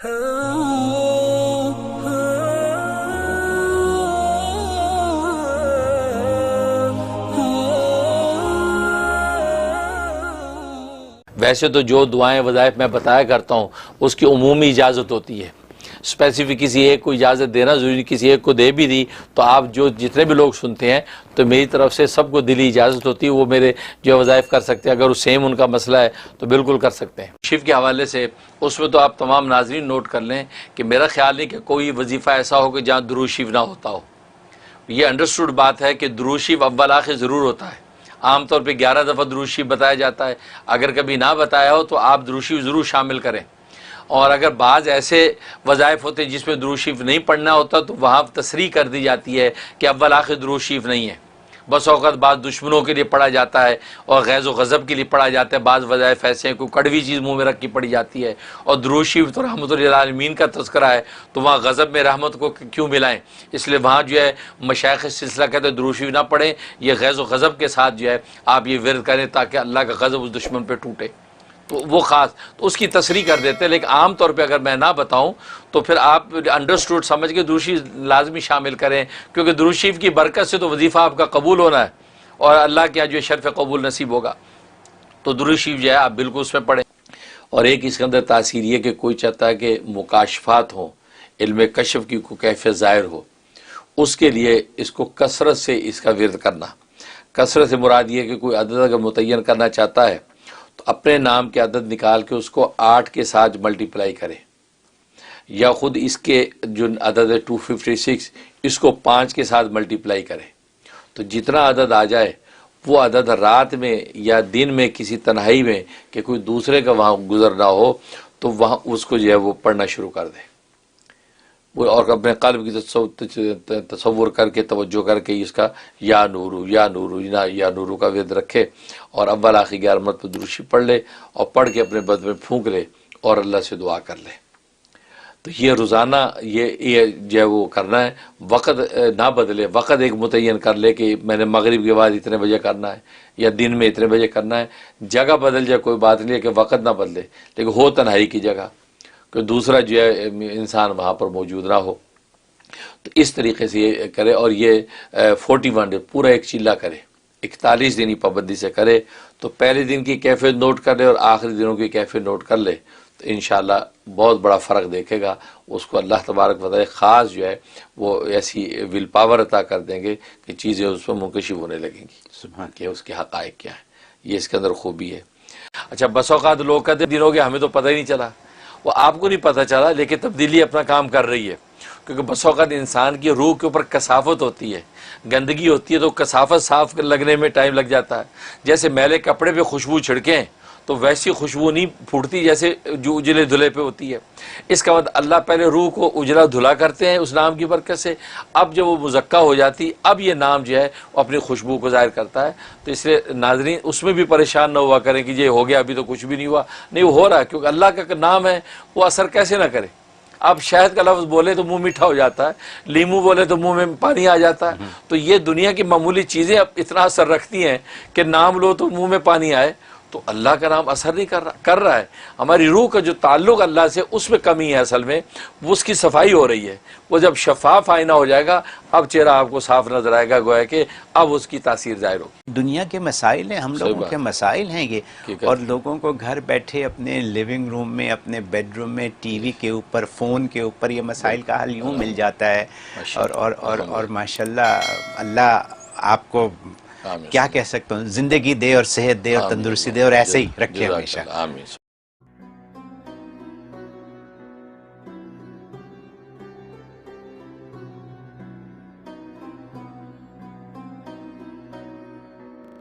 ویسے تو جو دعائیں وظائف میں بتایا کرتا ہوں اس کی عمومی اجازت ہوتی ہے، اسپیسیفک کسی ایک کو اجازت دینا ضروری نہیں، کسی ایک کو دے بھی دی تو آپ جتنے بھی لوگ سنتے ہیں تو میری طرف سے سب کو دلی اجازت ہوتی ہے، وہ میرے جو وظائف کر سکتے ہیں، اگر وہ سیم ان کا مسئلہ ہے تو بالکل کر سکتے ہیں۔ شیف کے حوالے سے اس میں تو آپ تمام ناظرین نوٹ کر لیں کہ میرا خیال نہیں کہ کوئی وظیفہ ایسا ہو کہ جہاں درود شریف نہ ہوتا ہو۔ یہ انڈرسٹوڈ بات ہے کہ درود شریف اول آخر ضرور ہوتا ہے، عام طور پہ 11 دفعہ درود شریف بتایا جاتا ہے، اگر کبھی نہ بتایا ہو تو آپ درود شریف ضرور شامل کریں۔ اور اگر بعض ایسے وظائف ہوتے ہیں جس میں درود شریف نہیں پڑھنا ہوتا تو وہاں تصریح کر دی جاتی ہے کہ اول آخر درود شریف نہیں ہے۔ بس اوقات بعض دشمنوں کے لیے پڑھا جاتا ہے اور غیظ و غضب کے لیے پڑھا جاتا ہے، بعض وظائف ایسے ہیں کوئی کڑوی چیز منہ میں رکھ کے پڑھی جاتی ہے، اور درود شریف تو رحمت للعالمین کا تذکرہ ہے تو وہاں غضب میں رحمت کو کیوں ملائیں؟ اس لیے وہاں جو ہے مشائخ سلسلہ کہتے ہیں درود شریف نہ پڑھیں، یہ غیظ و غضب کے ساتھ جو ہے آپ یہ ورد کریں تاکہ اللہ کا غضب اس دشمن پہ ٹوٹے، تو وہ خاص تو اس کی تصریح کر دیتے ہیں۔ لیکن عام طور پہ اگر میں نہ بتاؤں تو پھر آپ انڈرسٹوڈ سمجھ کے درود شریف لازمی شامل کریں، کیونکہ درود شریف کی برکت سے تو وظیفہ آپ کا قبول ہونا ہے اور اللہ کے جو شرف قبول نصیب ہوگا، تو درود شریف جو ہے آپ بالکل اس میں پڑھیں۔ اور ایک اس کے اندر تاثیر یہ کہ کوئی چاہتا ہے کہ مکاشفات ہوں، علم کشف کی کوئی کیفیت ظاہر ہو، اس کے لیے اس کو کثرت سے اس کا ورد کرنا۔ کثرت سے مراد یہ کہ کوئی عدد اگر متعین کرنا چاہتا ہے تو اپنے نام کے عدد نکال کے اس کو 8 کے ساتھ ملٹیپلائی کرے، یا خود اس کے جو عدد ہے 256 اس کو 5 کے ساتھ ملٹیپلائی کرے، تو جتنا عدد آ جائے وہ عدد رات میں یا دن میں کسی تنہائی میں کہ کوئی دوسرے کا وہاں گزرنا ہو تو وہاں اس کو جو ہے وہ پڑھنا شروع کر دے، اور اپنے قلب کی تصور کر کے توجہ کر کے اس کا یا نورو یا نورو یا نورو کا ورد رکھے، اور اول آخر 11 مرتبہ درود شریف پڑھ لے اور پڑھ کے اپنے بدن میں پھونک لے اور اللہ سے دعا کر لے۔ تو یہ روزانہ یہ جو ہے وہ کرنا ہے، وقت نہ بدلے، وقت ایک متعین کر لے کہ میں نے مغرب کے بعد اتنے بجے کرنا ہے یا دن میں اتنے بجے کرنا ہے، جگہ بدل جائے کوئی بات نہیں ہے کہ وقت نہ بدلے، لیکن ہو تنہائی کی جگہ کہ دوسرا جو ہے انسان وہاں پر موجود نہ ہو، تو اس طریقے سے یہ کرے۔ اور یہ 41 ڈے پورا ایک چلہ کرے، 41 دن کی پابندی سے کرے، تو پہلے دن کی کیفیت نوٹ کر لے اور آخری دنوں کی کیفیت نوٹ کر لے تو انشاءاللہ بہت بڑا فرق دیکھے گا، اس کو اللہ تبارک و تعالی خاص جو ہے وہ ایسی ول پاور عطا کر دیں گے کہ چیزیں اس میں منکشف ہونے لگیں گی، سبحان کہ اس کے حقائق کیا ہے، یہ اس کے اندر خوبی ہے۔ اچھا، بس اوقات لوگ کہتے دن ہو گیا ہمیں تو پتہ ہی نہیں چلا، وہ آپ کو نہیں پتہ چلا لیکن تبدیلی اپنا کام کر رہی ہے، کیونکہ بس اوقات انسان کی روح کے اوپر کثافت ہوتی ہے، گندگی ہوتی ہے تو کثافت صاف لگنے میں ٹائم لگ جاتا ہے۔ جیسے میلے کپڑے پہ خوشبو چھڑکیں تو ویسی خوشبو نہیں پھوٹتی جیسے جو اجلے دھلے پہ ہوتی ہے۔ اس کا بعد اللہ پہلے روح کو اجلا دھلا کرتے ہیں اس نام کی برکت سے، اب جب وہ مزکہ ہو جاتی اب یہ نام جو ہے وہ اپنی خوشبو کو ظاہر کرتا ہے۔ تو اس لیے ناظرین اس میں بھی پریشان نہ ہوا کریں کہ یہ ہو گیا ابھی تو کچھ بھی نہیں ہوا، نہیں وہ ہو رہا ہے، کیونکہ اللہ کا نام ہے وہ اثر کیسے نہ کرے۔ اب شہد کا لفظ بولے تو منہ میٹھا ہو جاتا ہے، لیمو بولے تو منہ میں پانی آ جاتا ہے، تو یہ دنیا کی معمولی چیزیں اب اتنا اثر رکھتی ہیں کہ نام لو تو منہ میں پانی آئے، تو اللہ کا نام اثر نہیں کر رہا ہے۔ ہماری روح کا جو تعلق اللہ سے اس میں کمی ہے، اصل میں وہ اس کی صفائی ہو رہی ہے، وہ جب شفاف آئینہ ہو جائے گا اب چہرہ آپ کو صاف نظر آئے گا، گویا کہ اب اس کی تاثیر ظاہر ہوگی۔ دنیا کے مسائل ہیں، ہم لوگوں کے مسائل ہیں یہ، اور لوگوں کو گھر بیٹھے اپنے لیونگ روم میں، اپنے بیڈ روم میں، ٹی وی کے اوپر، فون کے اوپر یہ مسائل کا حل یوں مل جاتا ہے، اور ماشاءاللہ اللہ آپ کو کیا کہہ سکتا ہوں، زندگی دے اور صحت دے اور تندرستی دے اور ایسے ہی رکھے ہمیشہ۔